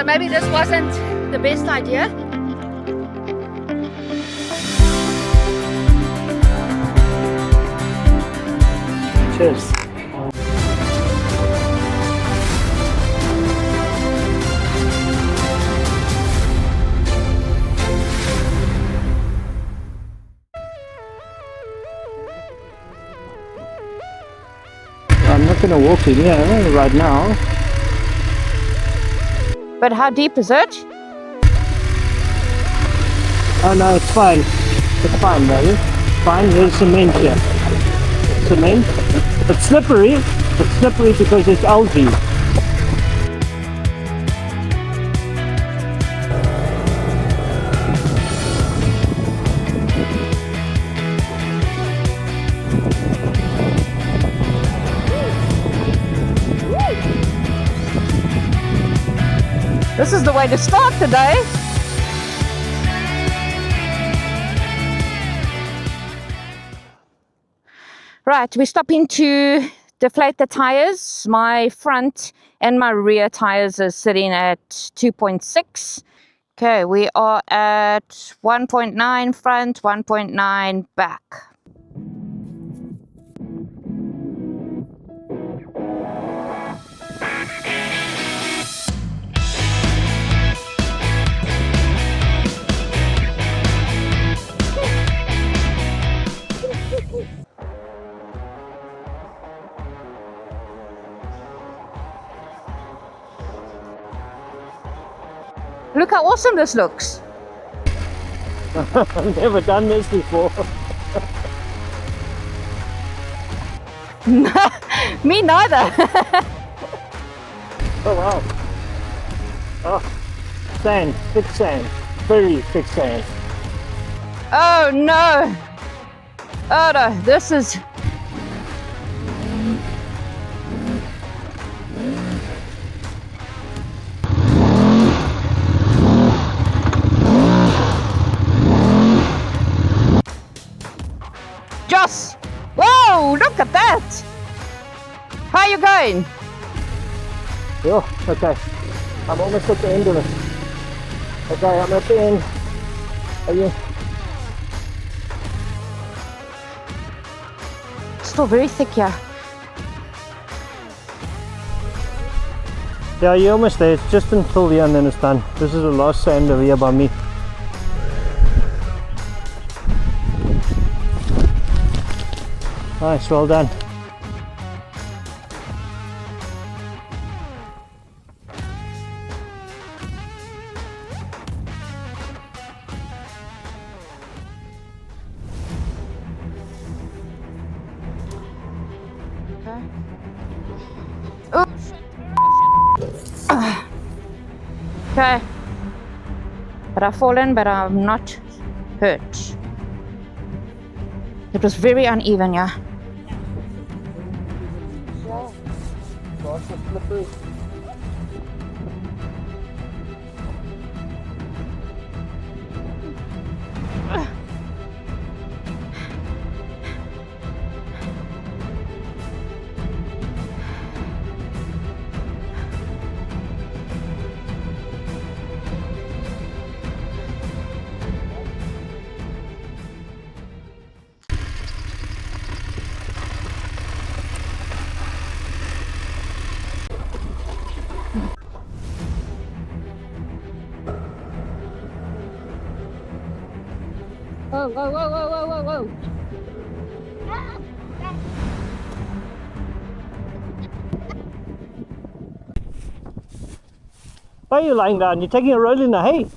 maybe this wasn't the best idea. Cheers. I'm not going to walk in here right now. But how deep is it? Oh no, it's fine. It's fine, baby. Fine, there's cement here. Cement. It's slippery. It's slippery because it's algae. This is the way to start the day. Right, we're stopping to deflate the tires. My front and my rear tires are sitting at 2.6. Okay, we are at 1.9 front, 1.9 back. Look how awesome this looks. I've never done this before. Me neither. Oh wow. Oh, sand, thick sand, very thick sand. Oh no. Oh no, this is... Joss! Whoa, look at that! How are you going? Oh, okay. I'm almost at the end of it. Okay, I'm at the end. Are you? Still very thick here. Yeah, you're almost there. It's just until the end, then it's done. This is the last sand over here by me. Nice, well done. Okay. Oh, okay. But I've fallen, but I'm not hurt. It was very uneven, yeah. Whoa, whoa, whoa, whoa, whoa, whoa, whoa. Why are you lying down? You're taking a roll in the hay.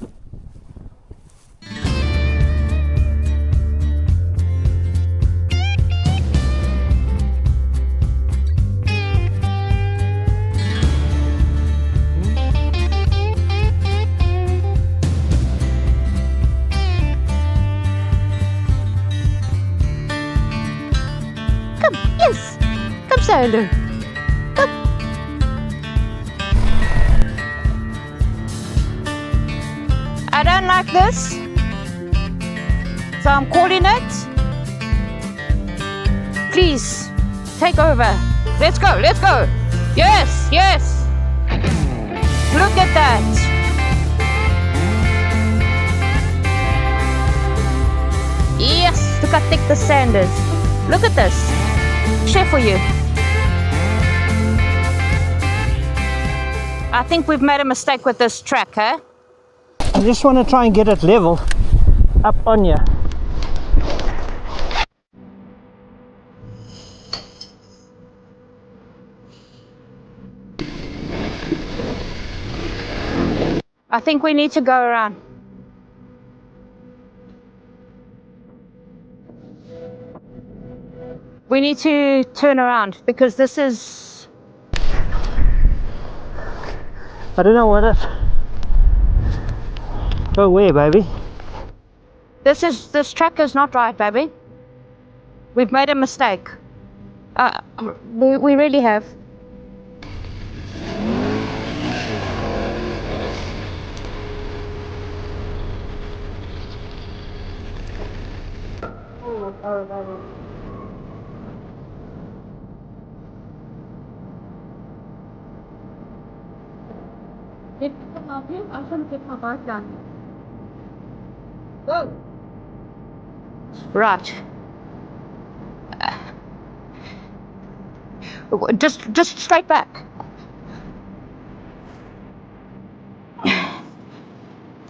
Yes, come Sailor. Come. I don't like this, so I'm calling it. Please, take over. Let's go, let's go. Yes, yes. Look at that. Look how thick the sand is. Look at this. Share for you. I think we've made a mistake with this track, huh? I just want to try and get it level up on you. I think we need to go around. We need to turn around because this is... I don't know what it... Go where, baby? This track is not right, baby. We've made a mistake. We really have. Did you help you? I shouldn't get my bike down. Go. Right. Just straight back.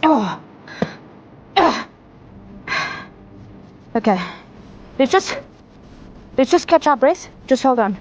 Oh. Okay. Let's just catch our breath. Just hold on.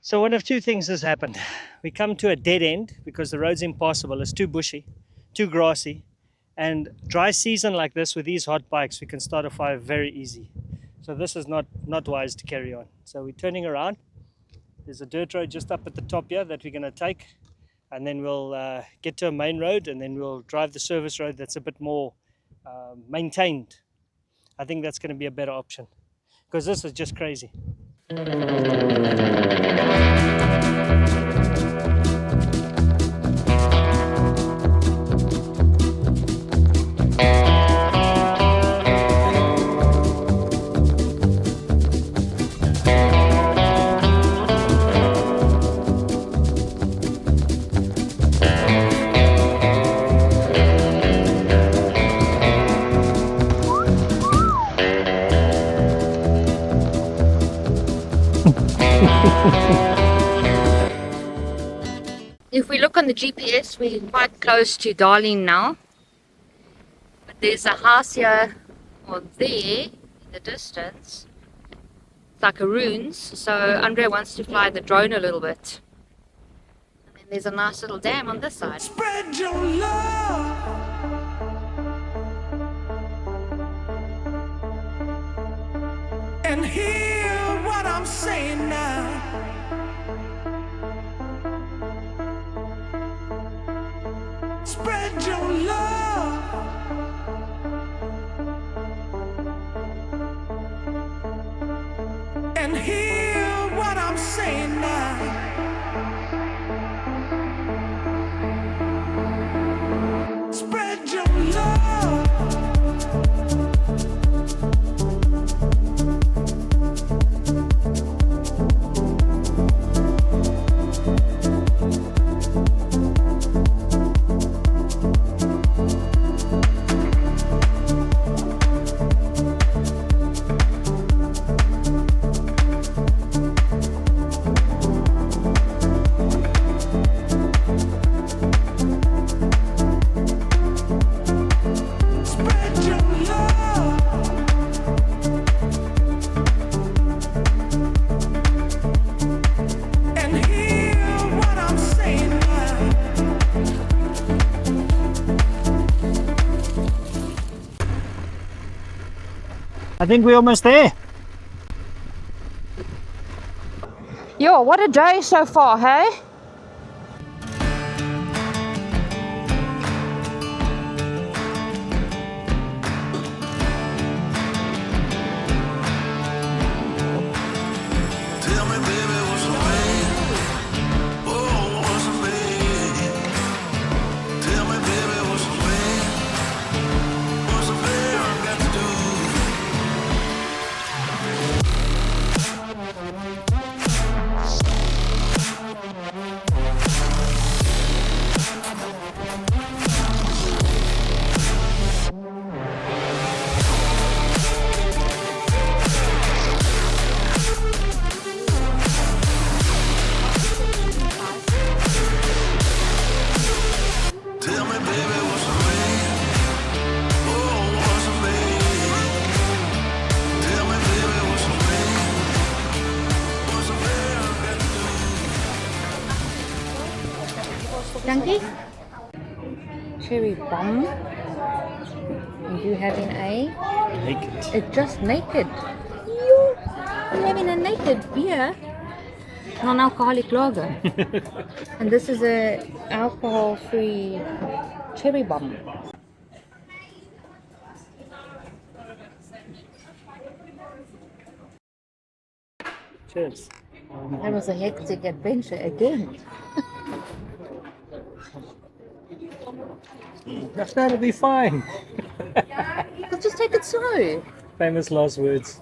So one of two things has happened. We come to a dead end because the road's impossible. It's too bushy, too grassy, and dry season like this with these hot bikes, we can start a fire very easy. So this is not wise to carry on. So we're turning around. There's a dirt road just up at the top here that we're going to take, and then we'll get to a main road, and then we'll drive the service road that's a bit more maintained. I think that's going to be a better option because this is just crazy. If we look on the GPS, we're quite close to Darling now. But there's a house here or there in the distance. It's like a ruins. So Andre wants to fly the drone a little bit. And then there's a nice little dam on this side. Spread your love. And hear what I'm saying now. Spread your love. And hear what I'm saying now. Spread your love. I think we're almost there. Yo, what a day so far, hey? Tell me, baby, what's the pain? Oh, what's the pain? Tell me, baby, what's the pain? What's the pain I've got to do? Tell me, baby, what's the pain? Oh, what's the pain? Tell me, baby, what's the pain? What's the pain I've got to do? Dankie. Cherry bomb. And you having a? Naked. It's just naked. You having a naked beer. Non-alcoholic lager. And this is a alcohol-free cherry bomb. Cheers. That was a hectic adventure again. That'll be fine. Let's just take it slow. Famous last words.